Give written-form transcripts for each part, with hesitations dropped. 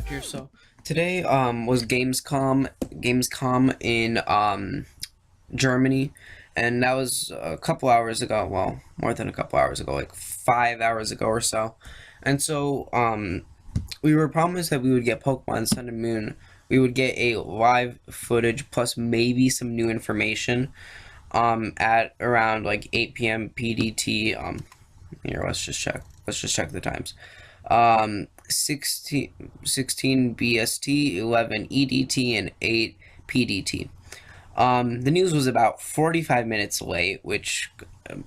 back here. So today was Gamescom in Germany, and that was a couple hours ago. Well, more than a couple hours ago, like 5 hours ago or so. And so we were promised that we would get Pokemon Sun and Moon. We would get a live footage plus maybe some new information at around like 8 p.m. PDT. Here, let's just check the times. 16 BST, 11 EDT, and 8 PDT. The news was about 45 minutes late, which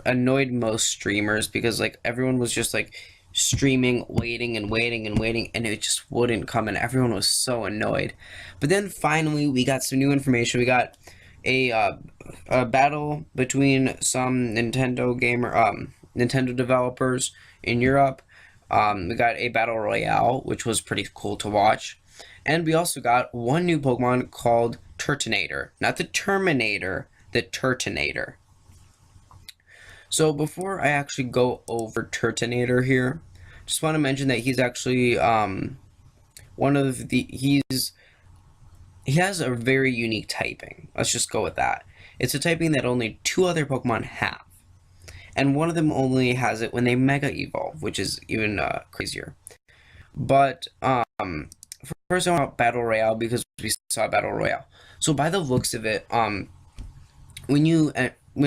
annoyed most streamers because like everyone was just like streaming, waiting and waiting and waiting, and it just wouldn't come, and everyone was so annoyed. But then finally, we got some new information. We got a battle between some Nintendo developers in Europe. We got a battle royale, which was pretty cool to watch, and we also got one new Pokemon called Turtonator, not the Terminator, the Turtonator. So before I actually go over Turtonator here, just want to mention that he's actually he has a very unique typing. Let's just go with that. It's a typing that only two other Pokemon have. And one of them only has it when they Mega Evolve, which is even crazier. But first I want Battle Royale because we saw Battle Royale. So by the looks of it, when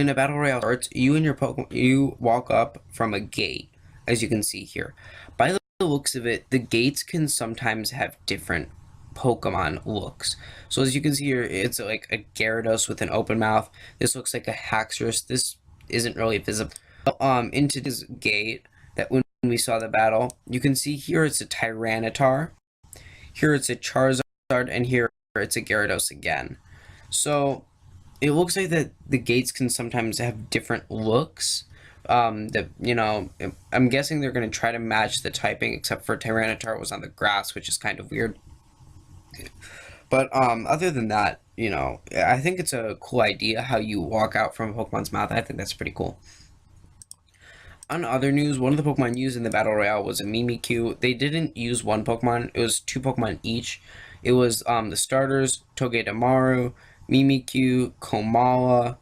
a Battle Royale starts, you and your Pokemon, you walk up from a gate, as you can see here. By the looks of it, the gates can sometimes have different Pokemon looks. So as you can see here, it's like a Gyarados with an open mouth. This looks like a Haxorus. This isn't really visible. Into this gate that when we saw the battle, you can see here it's a Tyranitar, here it's a Charizard, and here it's a Gyarados again. So it looks like that the gates can sometimes have different looks. I'm guessing they're going to try to match the typing, except for Tyranitar was on the grass, which is kind of weird. But other than that, I think it's a cool idea how you walk out from a Pokemon's mouth. I think that's pretty cool. On other news, one of the Pokemon used in the Battle Royale was a Mimikyu. They didn't use one Pokemon. It was two Pokemon each. It was the starters, Togedemaru, Mimikyu, Komala,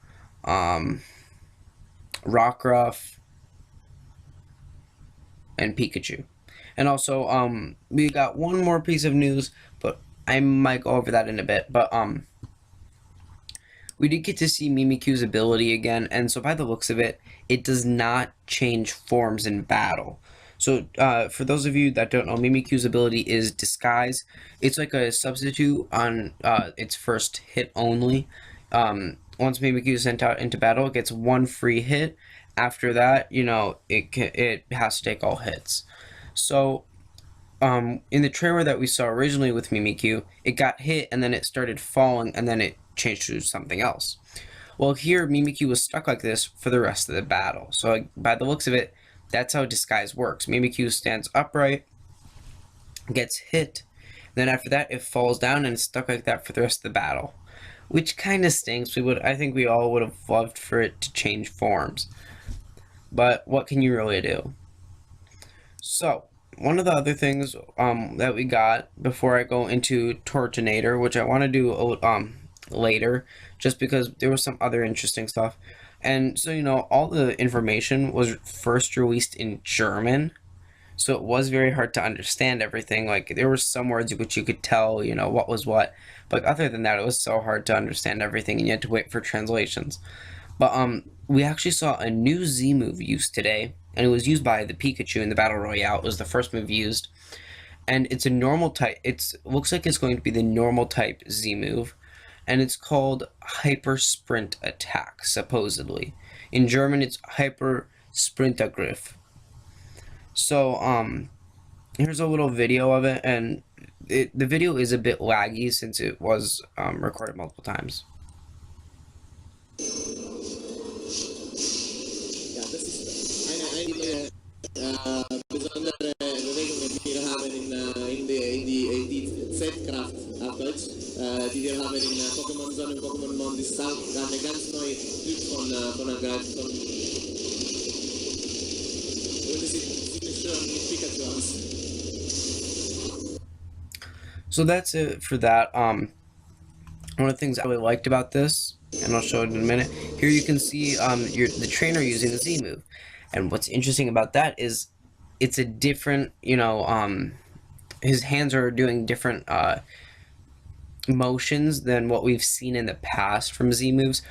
Rockruff, and Pikachu. And also, we got one more piece of news, but I might go over that in a bit. But we did get to see Mimikyu's ability again, and so by the looks of it, it does not change forms in battle. So for those of you that don't know, Mimikyu's ability is Disguise. It's like a substitute on its first hit only. Once Mimikyu is sent out into battle, it gets one free hit. After that, it has to take all hits. So in the trailer that we saw originally with Mimikyu, it got hit and then it started falling and then it changed to something else. Well, here Mimikyu was stuck like this for the rest of the battle. So by the looks of it, that's how Disguise works. Mimikyu stands upright, gets hit, then after that it falls down and is stuck like that for the rest of the battle, which kind of stinks. I think we all would have loved for it to change forms, but what can you really do? So one of the other things that we got before I go into Turtonator, which I want to do later, just because there was some other interesting stuff. And so, all the information was first released in German, so it was very hard to understand everything. Like, there were some words which you could tell, what was what, but other than that, it was so hard to understand everything, and you had to wait for translations. But we actually saw a new Z move used today, and it was used by the Pikachu in the Battle Royale. It was the first move used, and it's a normal type. It looks like it's going to be the normal type Z move, and it's called Hyper Sprint Attack, supposedly. In German, it's Hyper Sprintangriff. So, here's a little video of it, and the video is a bit laggy since it was recorded multiple times. Ja, das ist eine besondere Bewegung, die wir haben in die Z-Kraft auf Deutsch, die wir haben in Pokémon Sonne und Pokémon Mond. Das ist auch eine ganz neue Typ von Angreifen. Und es sieht ziemlich schön mit Pikachu aus. So that's it for that. One of the things I really liked about this, and I'll show it in a minute. Here you can see the trainer using the Z move, and what's interesting about that is it's a different, his hands are doing different motions than what we've seen in the past from Z moves,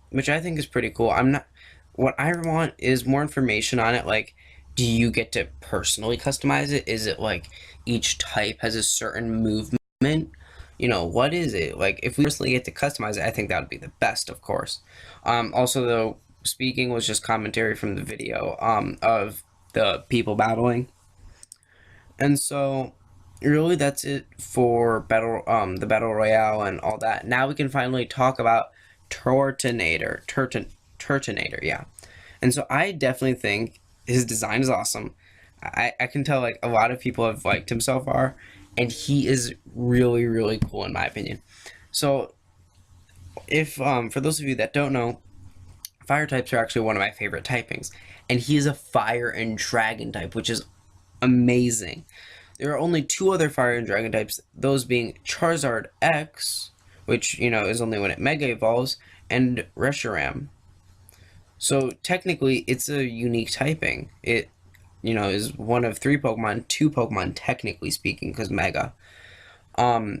which I think is pretty cool. What I want is more information on it. Like, do you get to personally customize it? Is it like each type has a certain movement? What is it? Like, if we personally get to customize it, I think that would be the best, of course. Also, though, speaking was just commentary from the video of the people battling. And so, really, that's it for the battle royale and all that. Now we can finally talk about Turtonator. Turtonator, yeah. And so I definitely think his design is awesome. I can tell like a lot of people have liked him so far, and he is really, really cool in my opinion. So if for those of you that don't know, fire types are actually one of my favorite typings, and he is a fire and dragon type, which is amazing. There are only two other fire and dragon types, those being Charizard X, which is only when it mega evolves, and Reshiram. So technically, it's a unique typing. It, is one of three Pokemon, two Pokemon technically speaking, because Mega. So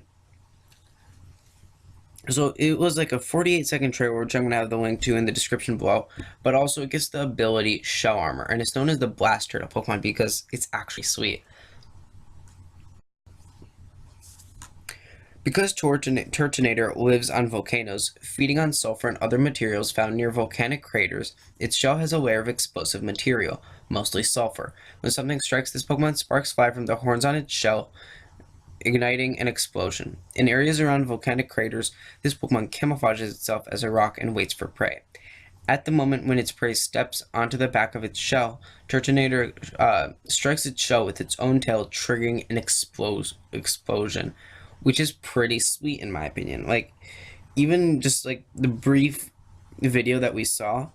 it was like a 48-second trailer, which I'm going to have the link to in the description below. But also, it gets the ability Shell Armor, and it's known as the Blast Turtle Pokemon because it's actually sweet. Because Turtonator lives on volcanoes, feeding on sulfur and other materials found near volcanic craters, its shell has a layer of explosive material, mostly sulfur. When something strikes this Pokemon, sparks fly from the horns on its shell, igniting an explosion. In areas around volcanic craters, this Pokemon camouflages itself as a rock and waits for prey. At the moment when its prey steps onto the back of its shell, Turtonator strikes its shell with its own tail, triggering an explosion, which is pretty sweet in my opinion. Like, even just like the brief video that we saw,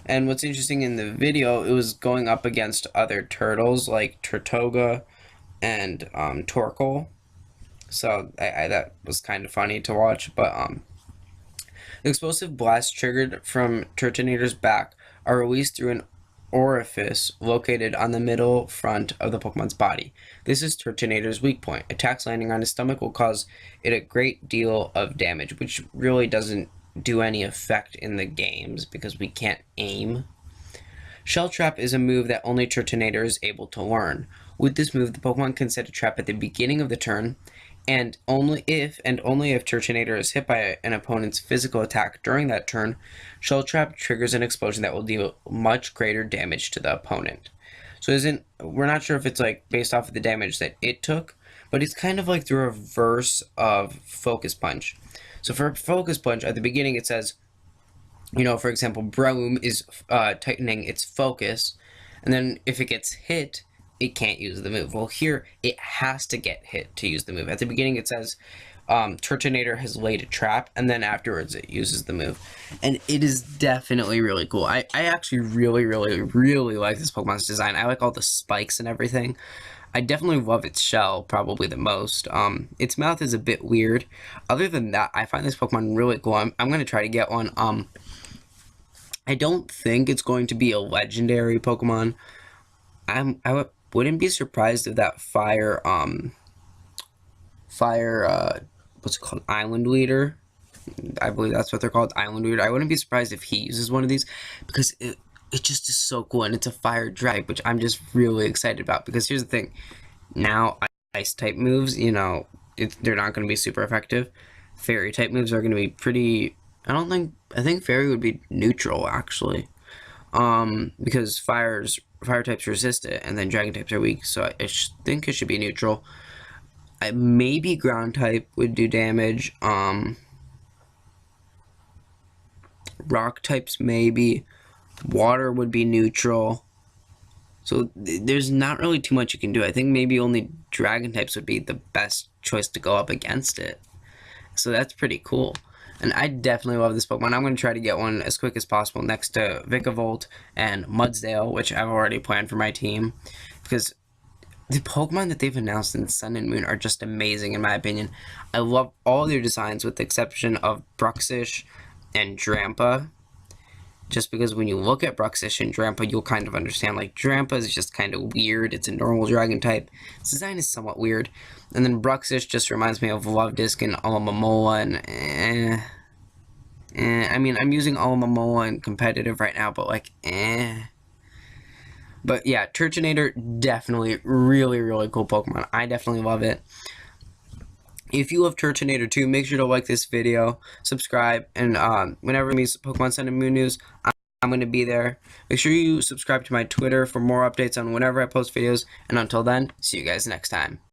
and what's interesting in the video, it was going up against other turtles like Turtoga and Torkoal. So that was kind of funny to watch. But the explosive blasts triggered from Turtonator's back are released through an orifice located on the middle front of the Pokemon's body. This is Turtonator's weak point. Attacks landing on his stomach will cause it a great deal of damage, which really doesn't do any effect in the games because we can't aim. Shell Trap is a move that only Turtonator is able to learn. With this move, the Pokemon can set a trap at the beginning of the turn, and only if Turtonator is hit by an opponent's physical attack during that turn, Shell Trap triggers an explosion that will deal much greater damage to the opponent. So we're not sure if it's like based off of the damage that it took, but it's kind of like the reverse of Focus Punch. So for Focus Punch, at the beginning it says, for example, Broom is tightening its focus, and then if it gets hit, it can't use the move. Well, here, it has to get hit to use the move. At the beginning, it says, Turtonator has laid a trap, and then afterwards, it uses the move. And it is definitely really cool. I actually really, really, really like this Pokemon's design. I like all the spikes and everything. I definitely love its shell, probably the most. Its mouth is a bit weird. Other than that, I find this Pokemon really cool. I'm going to try to get one. I don't think it's going to be a legendary Pokemon. I wouldn't be surprised if that fire, what's it called, Island Leader, I believe that's what they're called, Island Leader. I wouldn't be surprised if he uses one of these, because it just is so cool, and it's a fire drag, which I'm just really excited about, because here's the thing, now ice type moves, they're not going to be super effective. Fairy type moves are going to be pretty, I think fairy would be neutral, actually, because fire types resist it, and then dragon types are weak, so I think it should be neutral. Maybe ground type would do damage. Rock types maybe. Water would be neutral. So there's not really too much you can do. I think maybe only dragon types would be the best choice to go up against it. So that's pretty cool. And I definitely love this Pokemon. I'm going to try to get one as quick as possible next to Vikavolt and Mudsdale, which I've already planned for my team. Because the Pokemon that they've announced in Sun and Moon are just amazing in my opinion. I love all their designs with the exception of Bruxish and Drampa. Just because when you look at Bruxish and Drampa, you'll kind of understand, like, Drampa is just kind of weird. It's a normal dragon type. Its design is somewhat weird. And then Bruxish just reminds me of Luvdisc and Alomomola, and I mean, I'm using Alomomola in competitive right now, but, like, But yeah, Turtonator, definitely really, really cool Pokemon. I definitely love it. If you love Turtonator too, make sure to like this video, subscribe, and whenever we Pokemon Sun and Moon news, I'm going to be there. Make sure you subscribe to my Twitter for more updates on whenever I post videos, and until then, see you guys next time.